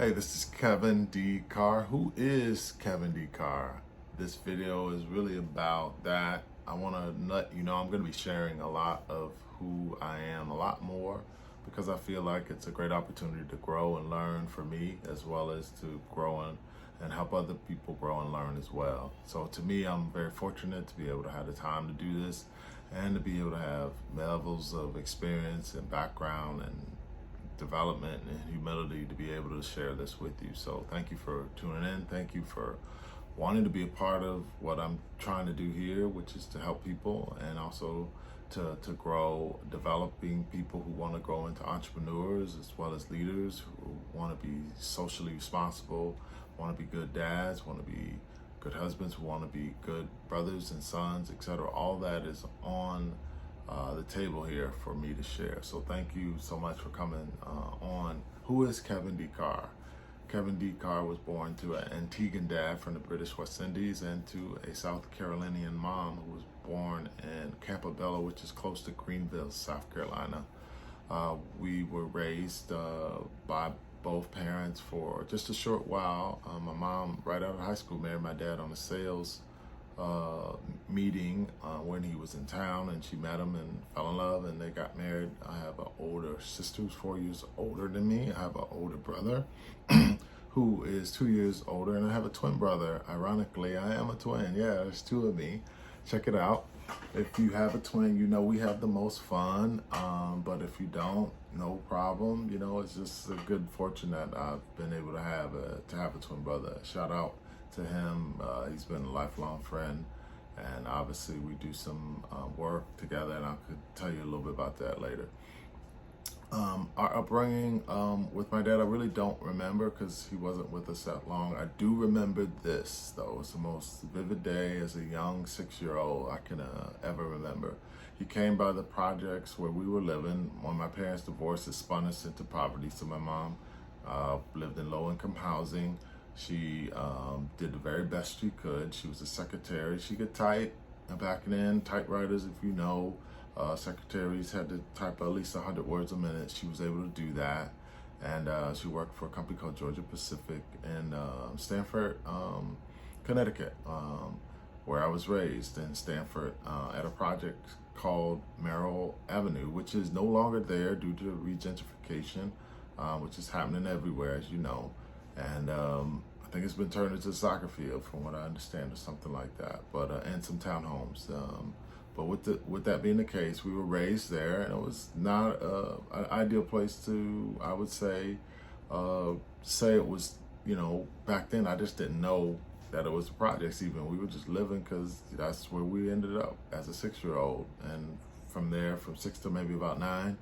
Hey, this is Kevin D. Carr. Who is Kevin D. Carr? This video is really about that. I want to let you know I'm going to be sharing a lot of who I am, a lot more, because I feel like it's a great opportunity to grow and learn for me, as well as to grow and help other people grow and learn as well. So to me, I'm very fortunate to be able to have the time to do this and to be able to have levels of experience and background and development and humility to be able to share this with you. So thank you for tuning in. Thank you for wanting to be a part of what I'm trying to do here, which is to help people and also to grow, developing people who want to grow into entrepreneurs as well as leaders who want to be socially responsible, want to be good dads, want to be good husbands, who want to be good brothers and sons, etc. All that is on the table here for me to share. So thank you so much for coming on. Who is Kevin D. Carr? Kevin D. Carr was born to an Antiguan dad from the British West Indies and to a South Carolinian mom who was born in Campobello, which is close to Greenville, South Carolina. We were raised by both parents for just a short while. My mom, right out of high school, married my dad on a sales meeting when he was in town, and she met him and fell in love, and they got married. I have an older sister who's 4 years older than me. I have an older brother who is 2 years older, and I have a twin brother. Ironically, I am a twin. Yeah, there's two of me. Check it out. If you have a twin, you know we have the most fun, but if you don't, no problem. You know, it's just a good fortune that I've been able to have a twin brother. Shout out to him. He's been a lifelong friend, and obviously we do some work together, and I could tell you a little bit about that later. Our upbringing with my dad, I really don't remember because he wasn't with us that long. I do remember this, though. It's the most vivid day as a young 6-year-old I can ever remember. He came by the projects where we were living. When my parents divorced, it spun us into poverty. So my mom lived in low-income housing. She did the very best she could. She was a secretary. She could type, and back then, typewriters, if you know, secretaries had to type at least 100 words a minute. She was able to do that. And she worked for a company called Georgia Pacific in Stamford, Connecticut, where I was raised in Stamford, at a project called Merrill Avenue, which is no longer there due to regentrification, which is happening everywhere, as you know. And I think it's been turned into a soccer field, from what I understand, or something like that. But and some townhomes. But with that being the case, we were raised there, and it was not an ideal place to, I would say it was. You know, back then I just didn't know that it was projects. Even we were just living because that's where we ended up as a 6-year-old, and from there, from 6 to maybe about 9,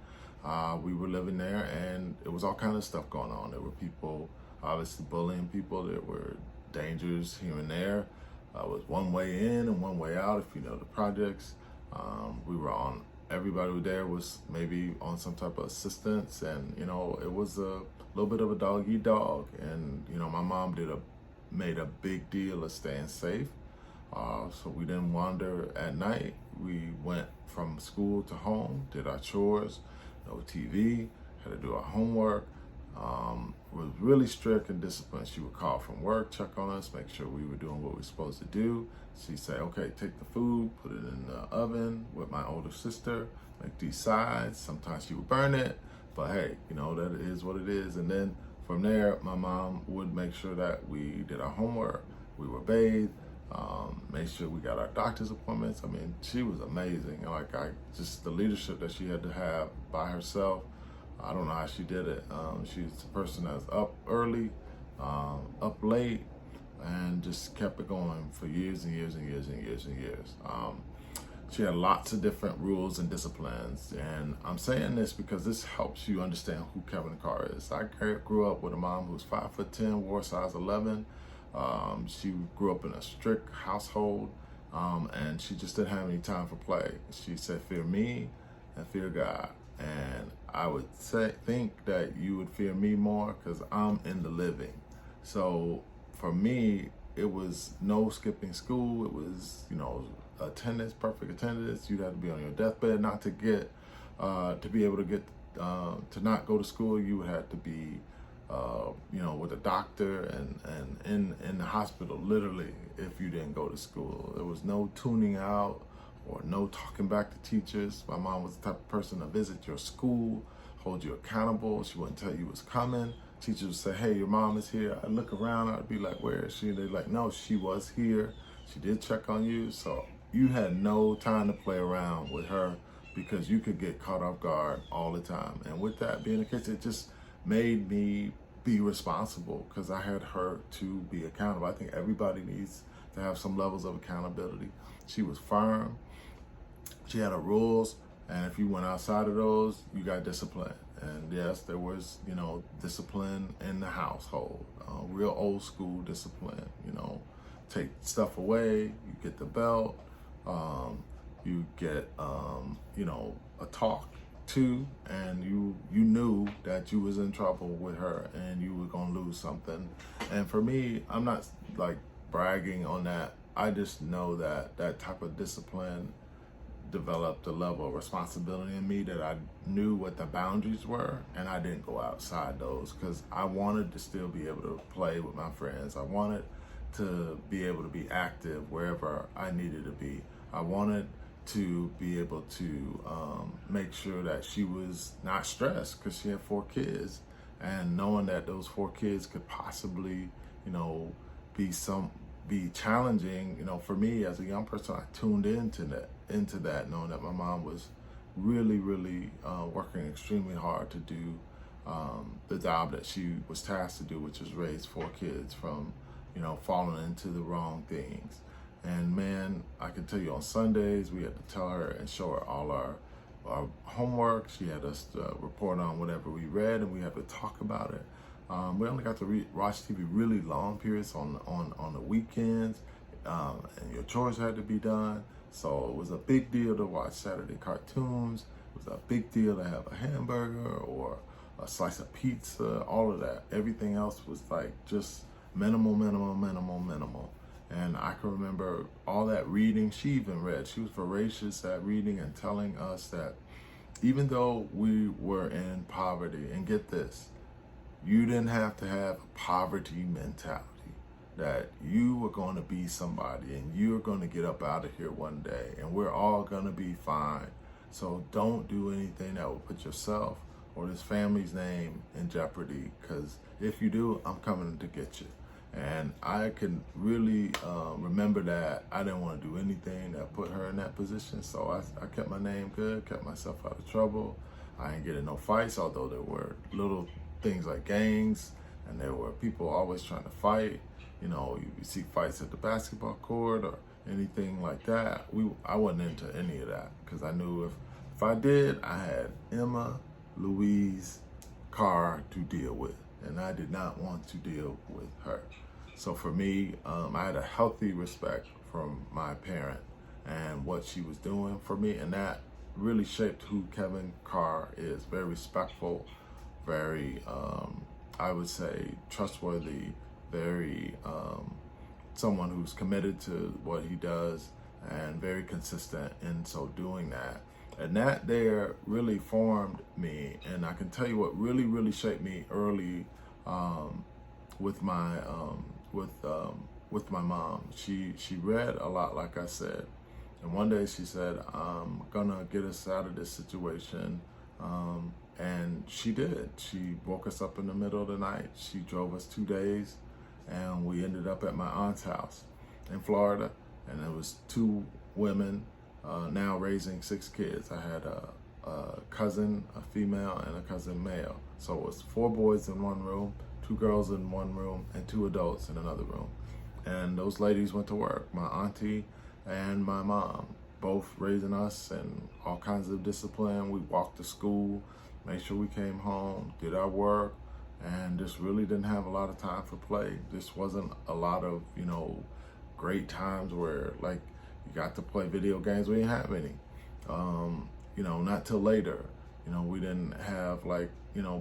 we were living there, and it was all kind of stuff going on. There were people obviously bullying people. There were dangers here and there. It was one way in and one way out, if you know the projects. We were on, everybody there was maybe on some type of assistance, and you know, it was a little bit of a dog eat dog. And you know, my mom made a big deal of staying safe, so we didn't wander at night. We went from school to home, did our chores, no TV, had to do our homework. Was really strict and disciplined. She would call from work, check on us, make sure we were doing what we were supposed to do. She'd say, okay, take the food, put it in the oven with my older sister, make these sides. Sometimes she would burn it, but hey, you know, that is what it is. And then from there, my mom would make sure that we did our homework, we were bathed, made sure we got our doctor's appointments. I mean, she was amazing. Like, just the leadership that she had to have by herself, I don't know how she did it. She's a person that's up early, up late, and just kept it going for years and years and years and years and years. She had lots of different rules and disciplines, and I'm saying this because this helps you understand who Kevin Carr is. I grew up with a mom who was 5'10", wore size 11. She grew up in a strict household, and she just didn't have any time for play. She said, fear me and fear God. And I would think that you would fear me more because I'm in the living. So for me, it was no skipping school. It was, you know, attendance, perfect attendance. You'd have to be on your deathbed not to get, to be able to get, to not go to school. You would have to be with a doctor and in the hospital, literally, if you didn't go to school. There was no tuning out or no talking back to teachers. My mom was the type of person to visit your school, hold you accountable. She wouldn't tell you what's coming. Teachers would say, hey, your mom is here. I'd look around, I'd be like, where is she? They're like, no, she was here. She did check on you. So you had no time to play around with her because you could get caught off guard all the time. And with that being the case, it just made me be responsible because I had her to be accountable. I think everybody needs to have some levels of accountability. She was firm. She had her rules. And if you went outside of those, you got discipline. And yes, there was, discipline in the household, real old school discipline, take stuff away, you get the belt, you get, a talk to, and you knew that you was in trouble with her and you were gonna lose something. And for me, I'm not like bragging on that. I just know that that type of discipline developed a level of responsibility in me that I knew what the boundaries were, and I didn't go outside those because I wanted to still be able to play with my friends. I wanted to be able to be active wherever I needed to be. I wanted to be able to make sure that she was not stressed because she had 4 kids, and knowing that those 4 kids could possibly, be challenging, for me as a young person, I tuned into that, knowing that my mom was really, really working extremely hard to do the job that she was tasked to do, which is raise 4 kids from, falling into the wrong things. And man, I can tell you on Sundays, we had to tell her and show her all our homework. She had us report on whatever we read, and we had to talk about it. We only got to watch TV really long periods on the weekends, and your chores had to be done. So it was a big deal to watch Saturday cartoons. It was a big deal to have a hamburger or a slice of pizza, all of that. Everything else was like just minimal. And I can remember all that reading. She even read. She was voracious at reading and telling us that even though we were in poverty, and get this, you didn't have to have a poverty mentality, that you were going to be somebody and you're going to get up out of here one day and we're all going to be fine. So don't do anything that will put yourself or this family's name in jeopardy, because if you do, I'm coming to get you. And I can really remember that I didn't want to do anything that put her in that position. So I kept my name good, kept myself out of trouble. I ain't get in no fights, although there were little things like gangs, and there were people always trying to fight. You see fights at the basketball court or anything like that. I wasn't into any of that because I knew if I did, I had Emma Louise Carr to deal with, and I did not want to deal with her. So for me, I had a healthy respect from my parent and what she was doing for me, and that really shaped who Kevin Carr is. Very respectful, very, I would say, trustworthy, very someone who's committed to what he does and very consistent in so doing that. And that there really formed me. And I can tell you what really, really shaped me early with my mom. She read a lot, like I said. And one day she said, I'm gonna get us out of this situation. And she did. She woke us up in the middle of the night. She drove us 2 days, and we ended up at my aunt's house in Florida. And there was 2 women now raising 6 kids. I had a cousin, a female, and a cousin male. So it was 4 boys in one room, 2 girls in one room, and 2 adults in another room. And those ladies went to work, my auntie and my mom, both raising us in all kinds of discipline. We walked to school, made sure we came home, did our work, and just really didn't have a lot of time for play. This wasn't a lot of, great times where like you got to play video games. We didn't have any, not till later. We didn't have like,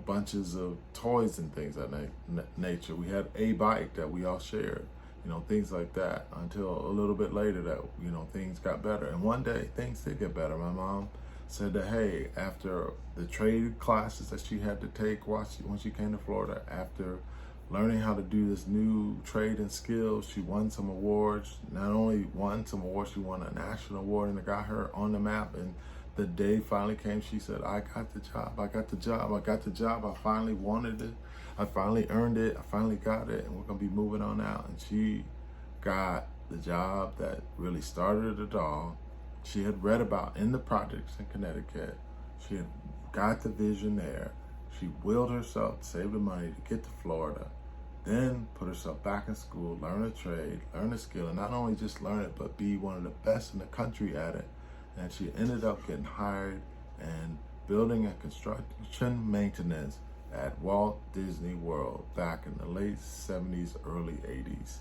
bunches of toys and things of that nature. We had a bike that we all shared, things like that, until a little bit later that, things got better. And one day things did get better. My mom said that, hey, after the trade classes that she had to take when she came to Florida, after learning how to do this new trade and skill. She won some awards. Not only won some awards, she won a national award, and it got her on the map. And the day finally came, she said, I got the job, I got the job, I got the job. I finally wanted it. I finally earned it. I finally got it, and we're gonna be moving on out. And she got the job that really started it all. She had read about in the projects in Connecticut. She had got the vision there. She willed herself to save the money to get to Florida, then put herself back in school, learn a trade, learn a skill, and not only just learn it, but be one of the best in the country at it. And she ended up getting hired and building and construction maintenance at Walt Disney World back in the late 70s, early 80s.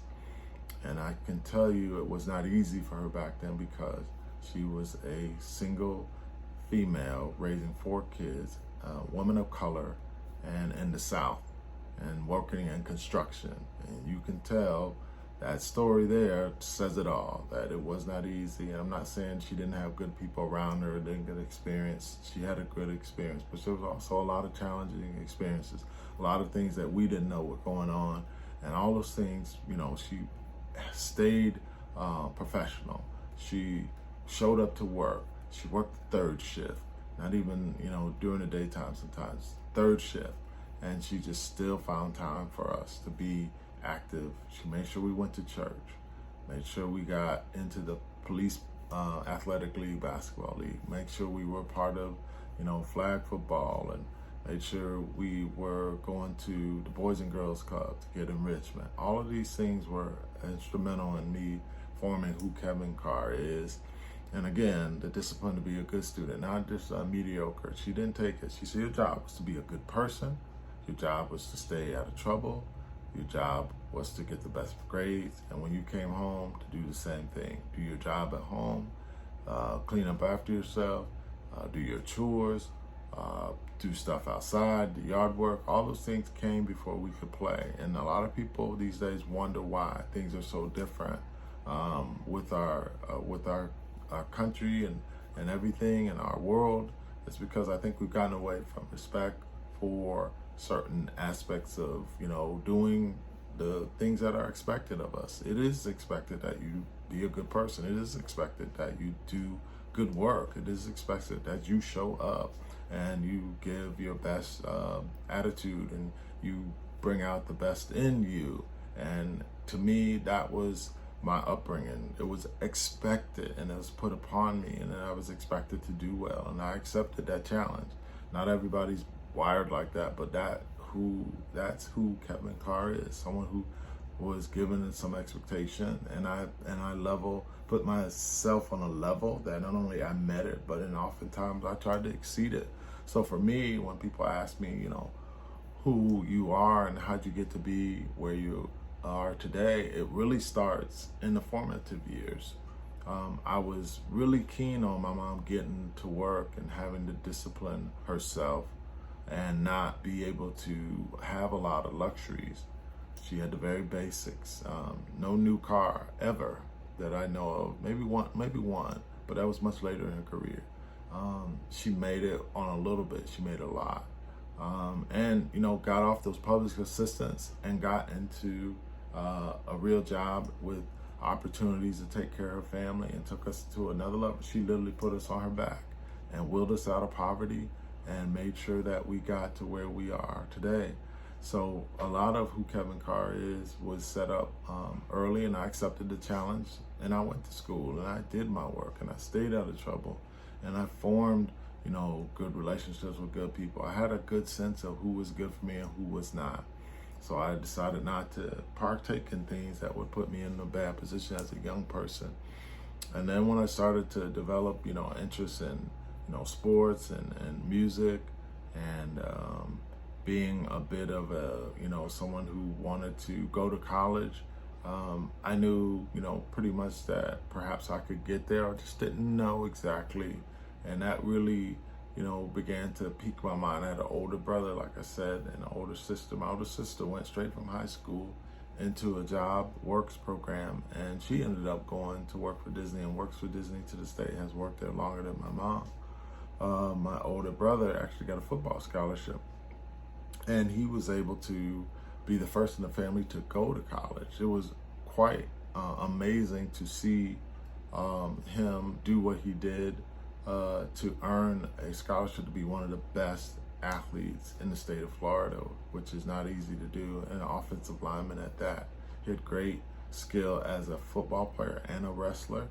And I can tell you it was not easy for her back then because she was a single female raising 4 kids, a woman of color, and in the South, and working in construction. And you can tell that story there says it all, that it was not easy. And I'm not saying she didn't have good people around her, didn't get experience. She had a good experience, but there was also a lot of challenging experiences, a lot of things that we didn't know were going on. And all those things, you know, she stayed professional. She showed up to work. She worked the 3rd shift, not even, you know, during the daytime sometimes, 3rd shift. And she just still found time for us to be active. She made sure we went to church, made sure we got into the police athletic league, basketball league, made sure we were part of, you know, flag football, and made sure we were going to the Boys and Girls Club to get enrichment. All of these things were instrumental in me forming who Kevin Carr is. And again, the discipline to be a good student, not just mediocre. She didn't take it. She said your job was to be a good person. Your job was to stay out of trouble. Your job was to get the best grades. And when you came home, to do the same thing. Do your job at home, clean up after yourself, do your chores, do stuff outside, the yard work. All those things came before we could play. And a lot of people these days wonder why things are so different with our country and everything in our world. It's because I think we've gotten away from respect for certain aspects of, you know, doing the things that are expected of us. It is expected that you be a good person. It is expected that you do good work. It is expected that you show up and you give your best attitude and you bring out the best in you. And to me, that was my upbringing. It was expected and it was put upon me, and I was expected to do well, and I accepted that challenge. Not everybody's wired like that, but that's who Kevin Carr is, someone who was given some expectation, and I put myself on a level that not only I met it, but oftentimes I tried to exceed it. So for me, when people ask me, you know, who you are and how'd you get to be where you are today, it really starts in the formative years. I was really keen on my mom getting to work and having to discipline herself and not be able to have a lot of luxuries. She had the very basics. No new car ever that I know of. Maybe one, but that was much later in her career. She made it on a little bit. She made a lot. And, you know, got off those public assistants and got into a real job with opportunities to take care of her family, and took us to another level. She literally put us on her back and wheeled us out of poverty and made sure that we got to where we are today. So a lot of who Kevin Carr is was set up early, and I accepted the challenge, and I went to school and I did my work and I stayed out of trouble, and I formed, you know, good relationships with good people. I had a good sense of who was good for me and who was not. So I decided not to partake in things that would put me in a bad position as a young person. And then when I started to develop, you know, interest in, you know, sports and music, and being a bit of a, you know, someone who wanted to go to college, I knew, you know, pretty much that perhaps I could get there. I just didn't know exactly. And that really, you know, began to pique my mind. I had an older brother, like I said, and an older sister. My older sister went straight from high school into a job works program, and she ended up going to work for Disney and works for Disney to this day, has worked there longer than my mom. My older brother actually got a football scholarship, and he was able to be the first in the family to go to college. It was quite amazing to see him do what he did to earn a scholarship to be one of the best athletes in the state of Florida, which is not easy to do, and an offensive lineman at that. He had great skill as a football player and a wrestler,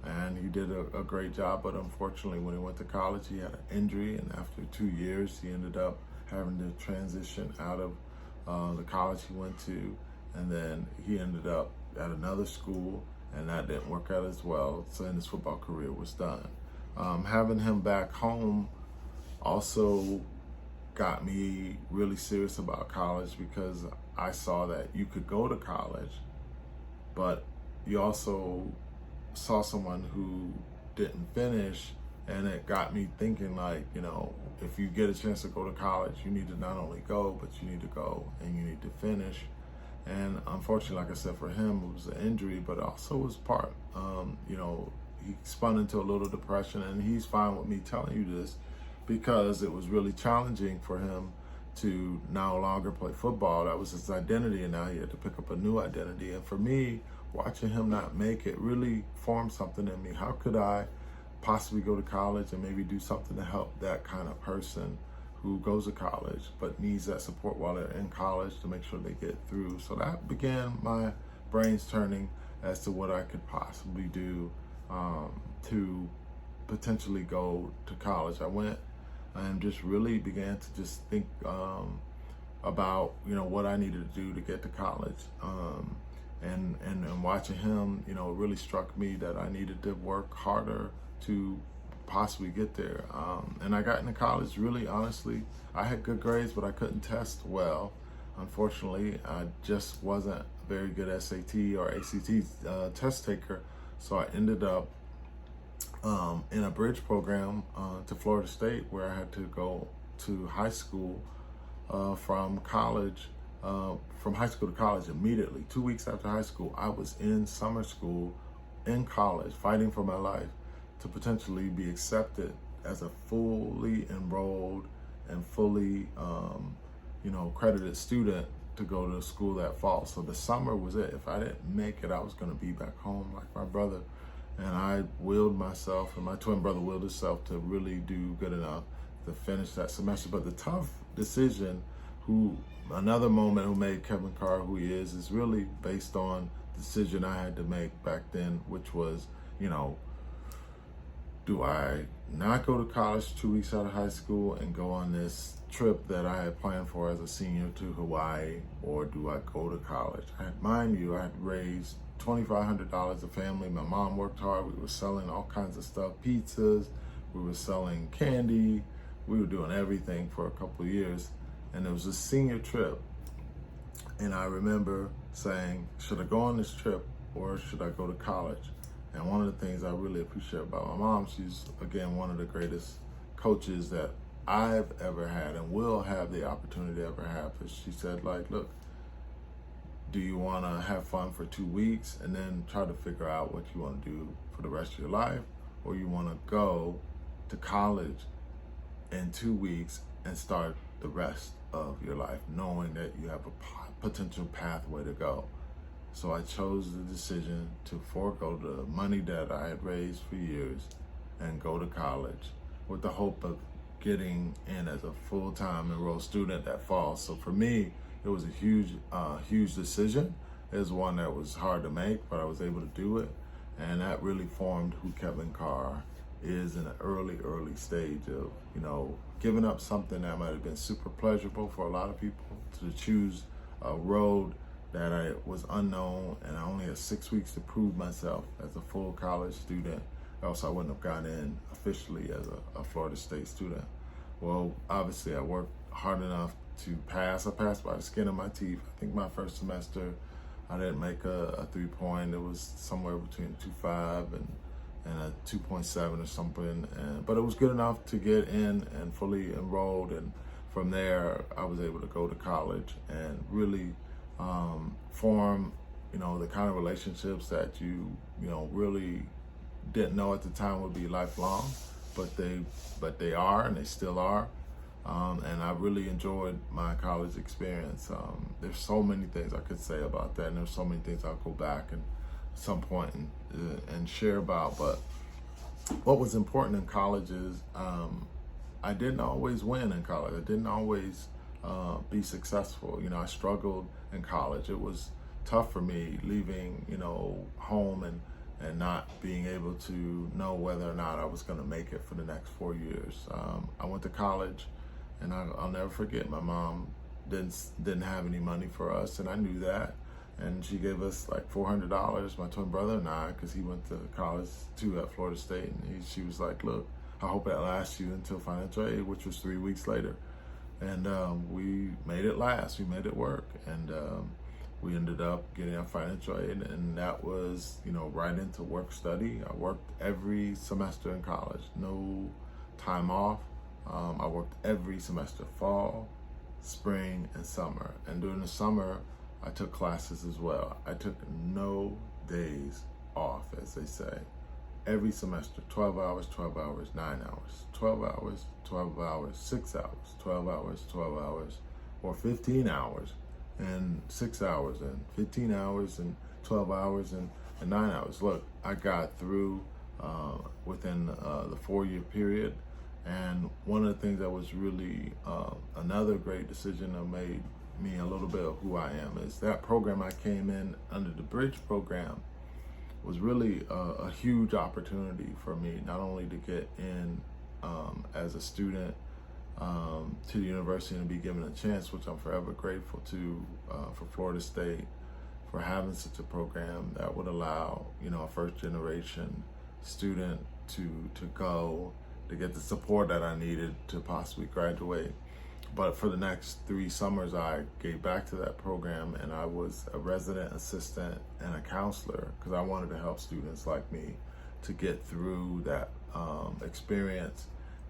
and he did a great job. But unfortunately, when he went to college, he had an injury, and after 2 years, he ended up having to transition out of the college he went to, and then he ended up at another school, and that didn't work out as well, so his football career was done. Having him back home also got me really serious about college, because I saw that you could go to college, but you also saw someone who didn't finish, and it got me thinking, like, you know, if you get a chance to go to college, you need to not only go, but you need to go and you need to finish. And unfortunately, like I said, for him, it was an injury, but also was part, you know, he spun into a little depression, and he's fine with me telling you this, because it was really challenging for him to no longer play football. That was his identity, and now he had to pick up a new identity. And for me, watching him not make it really formed something in me. How could I possibly go to college and maybe do something to help that kind of person who goes to college but needs that support while they're in college to make sure they get through? So that began my brains turning as to what I could possibly do to potentially go to college. I went and just really began to just think about, you know, what I needed to do to get to college. And watching him, you know, it really struck me that I needed to work harder to possibly get there. And I got into college, really, honestly, I had good grades, but I couldn't test well. Unfortunately, I just wasn't a very good SAT or ACT test taker. So I ended up in a bridge program to Florida State, where I had to go to high school from high school to college immediately. 2 weeks after high school, I was in summer school in college, fighting for my life to potentially be accepted as a fully enrolled and fully, you know, credited student to go to school that fall. So the summer was it. If I didn't make it, I was going to be back home like my brother. And I willed myself, and my twin brother willed himself to really do good enough to finish that semester. But the tough decision, another moment who made Kevin Carr who he is really based on the decision I had to make back then, which was, you know, do I not go to college 2 weeks out of high school and go on this trip that I had planned for as a senior to Hawaii, or do I go to college? Mind you, I had raised $2,500 a family. My mom worked hard. We were selling all kinds of stuff, pizzas, we were selling candy, we were doing everything for a couple of years. And it was a senior trip. And I remember saying, should I go on this trip or should I go to college? And one of the things I really appreciate about my mom, she's, again, one of the greatest coaches that I've ever had and will have the opportunity to ever have. Is she said, like, look, do you want to have fun for 2 weeks and then try to figure out what you want to do for the rest of your life? Or you want to go to college in 2 weeks and start the rest of your life, knowing that you have a potential pathway to go? So I chose the decision to forego the money that I had raised for years and go to college with the hope of getting in as a full-time enrolled student that fall. So for me, it was a huge decision. It was one that was hard to make, but I was able to do it. And that really formed who Kevin Carr is in an early stage of, you know, giving up something that might have been super pleasurable for a lot of people to choose a road that I was unknown, and I only had 6 weeks to prove myself as a full college student, else I wouldn't have gotten in officially as a Florida State student. Well, obviously I worked hard enough to pass. I passed by the skin of my teeth. I think my first semester, I didn't make a 3-point. It was somewhere between 2.5 and a 2.7 or something. But it was good enough to get in and fully enrolled. And from there, I was able to go to college and really form, you know, the kind of relationships that you know, really didn't know at the time would be lifelong, but they are, and they still are. And I really enjoyed my college experience. There's so many things I could say about that, and there's so many things I'll go back and at some point and share about. But what was important in college is I didn't always win in college. I didn't always be successful. You know, I struggled in college. It was tough for me leaving, you know, home and not being able to know whether or not I was going to make it for the next 4 years. I went to college, and I'll never forget. My mom didn't have any money for us, and I knew that. And she gave us like $400, my twin brother and I, because he went to college too at Florida State. And she was like, "Look, I hope that lasts you until financial aid," which was 3 weeks later. And we made it last. We made it work. And we ended up getting our financial aid, and that was, you know, right into work study. I worked every semester in college, no time off. I worked every semester, fall, spring, and summer. And during the summer, I took classes as well. I took no days off, as they say. Every semester, 12 hours, 12 hours, 9 hours, 12 hours, 12 hours, 6 hours, 12 hours, 12 hours, or 15 hours and 6 hours, and 15 hours and 12 hours and 9 hours. Look, I got through within the 4-year period. And one of the things that was really another great decision that made me a little bit of who I am is that program I came in under, the Bridge program, was really a huge opportunity for me, not only to get in as a student to the university and be given a chance, which I'm forever grateful to for Florida State for having such a program that would allow, you know, a first generation student to go to get the support that I needed to possibly graduate. But for the next 3 summers, I gave back to that program, and I was a resident assistant and a counselor because I wanted to help students like me to get through that experience,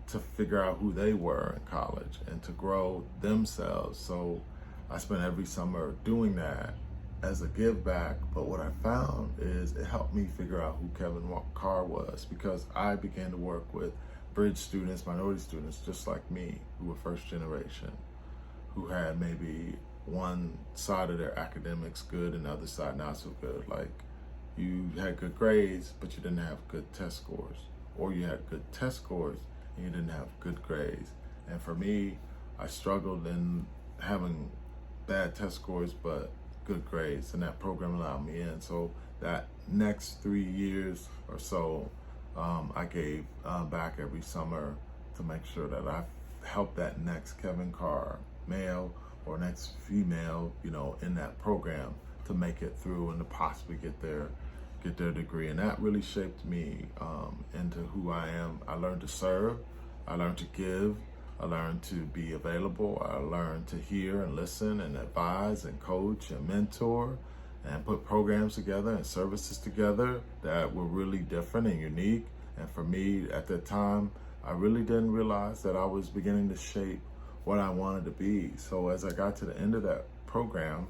to figure out who they were in college and to grow themselves. So I spent every summer doing that as a give back. But what I found is it helped me figure out who Kevin Carr was, because I began to work with Bridge students, minority students, just like me, who were first generation, who had maybe one side of their academics good and the other side not so good. Like, you had good grades, but you didn't have good test scores, or you had good test scores and you didn't have good grades. And for me, I struggled in having bad test scores but good grades, and that program allowed me in. So that next 3 years or so, I gave back every summer to make sure that I helped that next Kevin Carr, male or next female, you know, in that program to make it through and to possibly get their degree. And that really shaped me into who I am. I learned to serve, I learned to give, I learned to be available, I learned to hear and listen and advise and coach and mentor, and put programs together and services together that were really different and unique. And for me at that time, I really didn't realize that I was beginning to shape what I wanted to be. So as I got to the end of that program,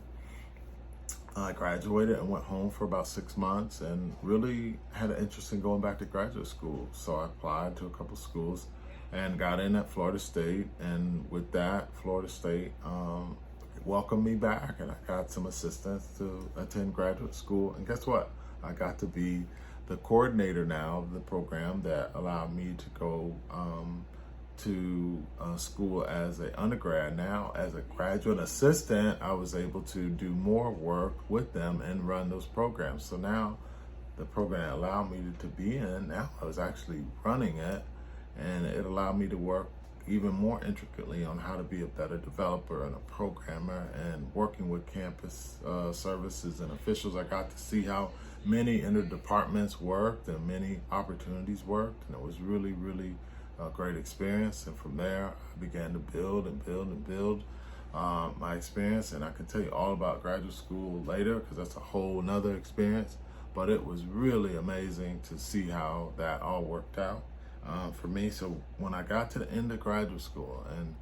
I graduated and went home for about 6 months and really had an interest in going back to graduate school. So I applied to a couple schools and got in at Florida State. And with that, Florida State welcomed me back, and I got some assistance to attend graduate school. And guess what? I got to be the coordinator now of the program that allowed me to go to school as an undergrad. Now, as a graduate assistant, I was able to do more work with them and run those programs. So now the program allowed me to be in, now I was actually running it, and it allowed me to work even more intricately on how to be a better developer and a programmer, and working with campus services and officials. I got to see how many interdepartments worked and many opportunities worked, and it was really, really a great experience. And from there, I began to build and build and build my experience. And I can tell you all about graduate school later, because that's a whole nother experience. But it was really amazing to see how that all worked out for me. So when I got to the end of graduate school, and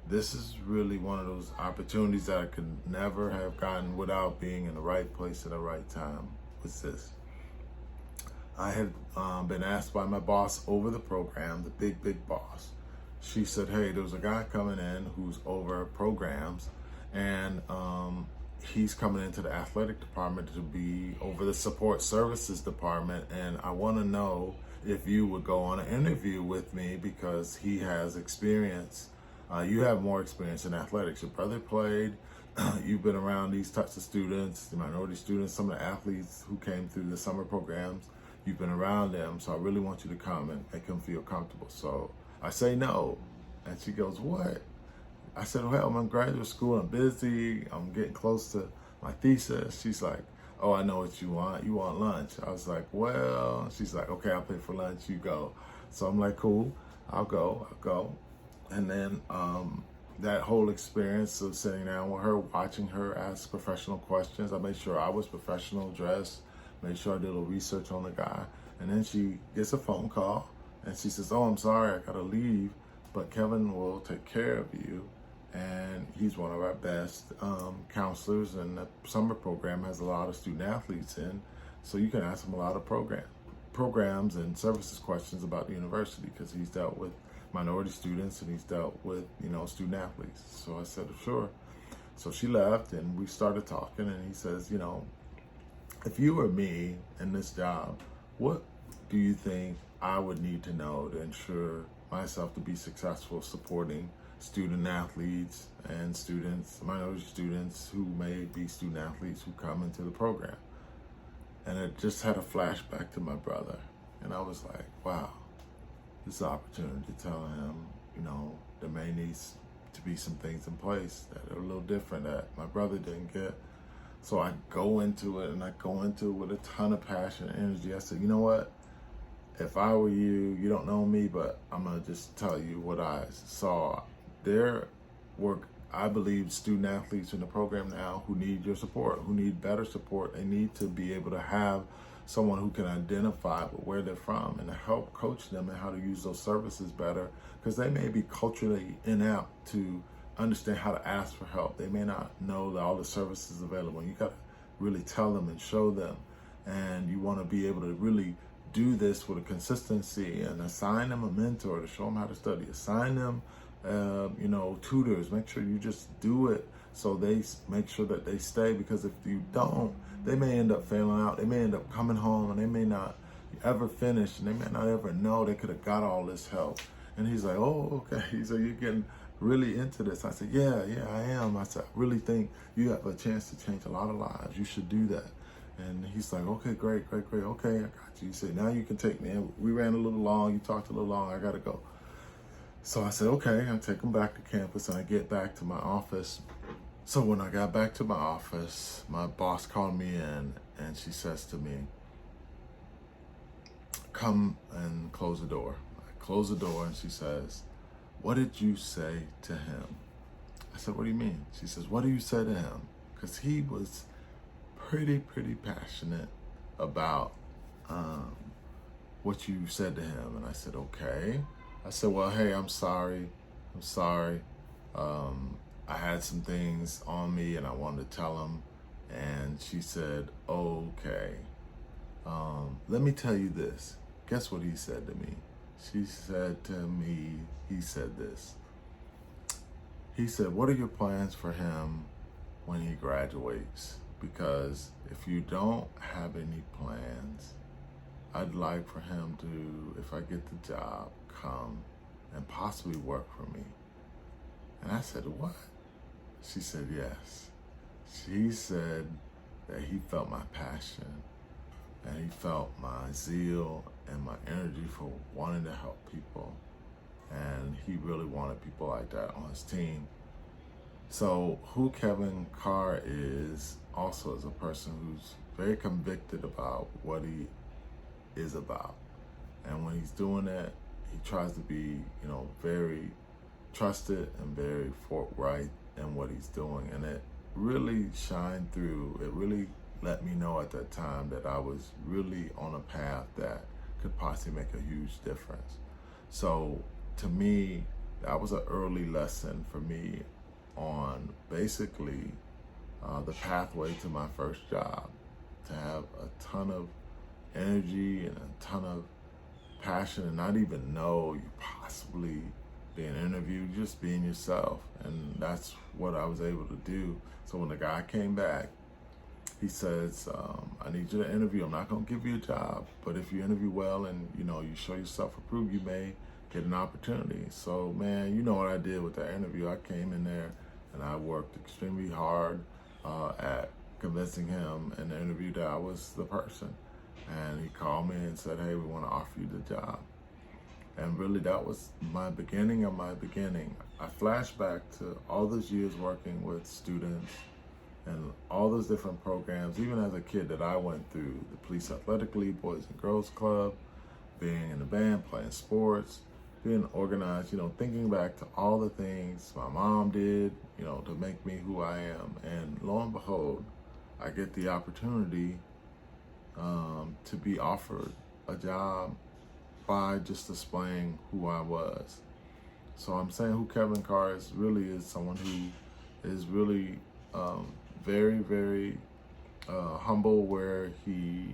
this is really one of those opportunities that I could never have gotten without being in the right place at the right time, was this. I had been asked by my boss over the program, the big boss, she said, hey, there's a guy coming in who's over programs, and he's coming into the athletic department to be over the support services department, and I want to know if you would go on an interview with me because he has experience. You have more experience in athletics. Your brother played. You've been around these types of students, the minority students, some of the athletes who came through the summer programs. You've been around them, so I really want you to come and make them feel comfortable. So I say no, and she goes, what? I said, well, I'm in graduate school, I'm busy, I'm getting close to my thesis. She's like, oh, I know what you want. You want lunch. I was like, well, she's like, okay, I'll pay for lunch, you go. So I'm like, cool, I'll go. And then that whole experience of sitting down with her, watching her ask professional questions, I made sure I was professional, dressed, made sure I did a little research on the guy. And then she gets a phone call and she says, oh, I'm sorry, I gotta leave, but Kevin will take care of you. And he's one of our best counselors, and the summer program has a lot of student athletes in, so you can ask him a lot of programs and services questions about the university, because he's dealt with minority students and he's dealt with, student athletes. So I said, sure. So she left and we started talking, and he says, if you were me in this job, what do you think I would need to know to ensure myself to be successful supporting student athletes and minority students who may be student athletes who come into the program? And it just had a flashback to my brother. And I was like, wow, this is an opportunity to tell him, there may need to be some things in place that are a little different that my brother didn't get. So I go into it, and I go into it with a ton of passion and energy. I said, you know what? If I were you, you don't know me, but I'm gonna just tell you what I saw. There were, I believe, student athletes in the program now who need your support, who need better support. They need to be able to have someone who can identify where they're from and help coach them and how to use those services better, because they may be culturally inept to understand how to ask for help. They may not know that all the services available. You got to really tell them and show them, and you want to be able to really do this with a consistency and assign them a mentor to show them how to study. Assign them tutors. Make sure you just do it so they make sure that they stay, because if you don't, they may end up failing out. They may end up coming home and they may not ever finish, and they may not ever know they could have got all this help. And he's like, oh, okay, so you're getting really into this. I said, yeah, I am. I said, I really think you have a chance to change a lot of lives. You should do that. And he's like, okay, great. Okay, I got you. He said, now you can take me. And we ran a little long. You talked a little long. I got to go. So I said, okay, I take him back to campus, and I get back to my office. So when I got back to my office, my boss called me in, and she says to me, come and close the door. I close the door, and she says, what did you say to him? I said, what do you mean? She says, what do you say to him? Because he was pretty passionate about what you said to him. And I said, okay. I said, well, hey, I'm sorry. I had some things on me and I wanted to tell him. And she said, okay. Let me tell you this. Guess what he said to me? She said to me, he said this. He said, what are your plans for him when he graduates? Because if you don't have any plans, I'd like for him to, if I get the job, come and possibly work for me. And I said, what? She said, yes. She said that he felt my passion, and he felt my zeal and my energy for wanting to help people. And he really wanted people like that on his team. So who Kevin Carr is also is a person who's very convicted about what he is about. And when he's doing that, he tries to be, very trusted and very forthright in what he's doing. And it really shined through. It really let me know at that time that I was really on a path that could possibly make a huge difference. So to me, that was an early lesson for me on basically the pathway to my first job, to have a ton of energy and a ton of passion and not even know you possibly being interviewed, just being yourself. And that's what I was able to do. So when the guy came back, he says, I need you to interview. I'm not going to give you a job, but if you interview well and, you show yourself approved, you may get an opportunity. So, man, you know what I did with that interview. I came in there and I worked extremely hard at convincing him in the interview that I was the person. And he called me and said, hey, we want to offer you the job. And really, that was my beginning of my beginning. I flash back to all those years working with students and all those different programs, even as a kid that I went through, the Police Athletic League, Boys and Girls Club, being in the band, playing sports, being organized, thinking back to all the things my mom did, to make me who I am. And lo and behold, I get the opportunity to be offered a job by just displaying who I was. So I'm saying who Kevin Carr is someone who is really very, very humble, where he,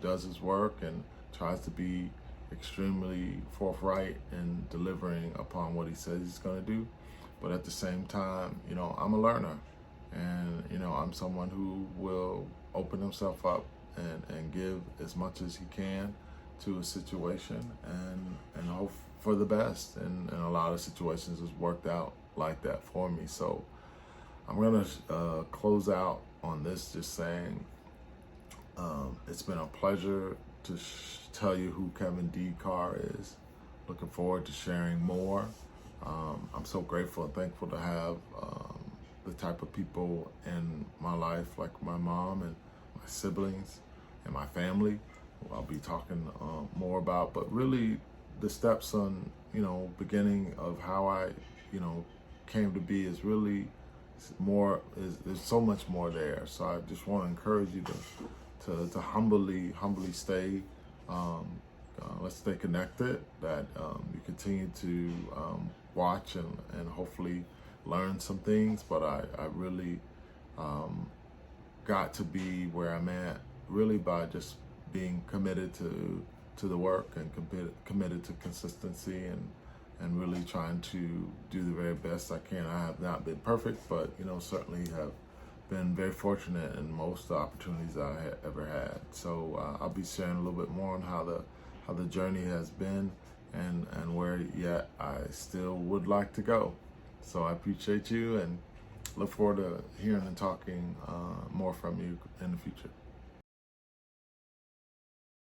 does his work and tries to be extremely forthright in delivering upon what he says he's going to do. But at the same time, I'm a learner, and, I'm someone who will open himself up and give as much as he can to a situation and hope for the best. And a lot of situations has worked out like that for me. So I'm going to close out on this just saying it's been a pleasure to tell you who Kevin D. Carr is. Looking forward to sharing more. I'm so grateful and thankful to have the type of people in my life, like my mom and my siblings and my family, who I'll be talking more about. But really, the steps on, beginning of how I, came to be is really more. There's so much more there. So I just want to encourage you to humbly stay. Let's stay connected. That you continue to watch and hopefully learn some things. But I really got to be where I'm at really by just being committed to the work and committed to consistency and really trying to do the very best I can. I have not been perfect, but certainly have been very fortunate in most of the opportunities I have ever had. So I'll be sharing a little bit more on how the journey has been and where yet I still would like to go. So I appreciate you and look forward to hearing and talking more from you in the future.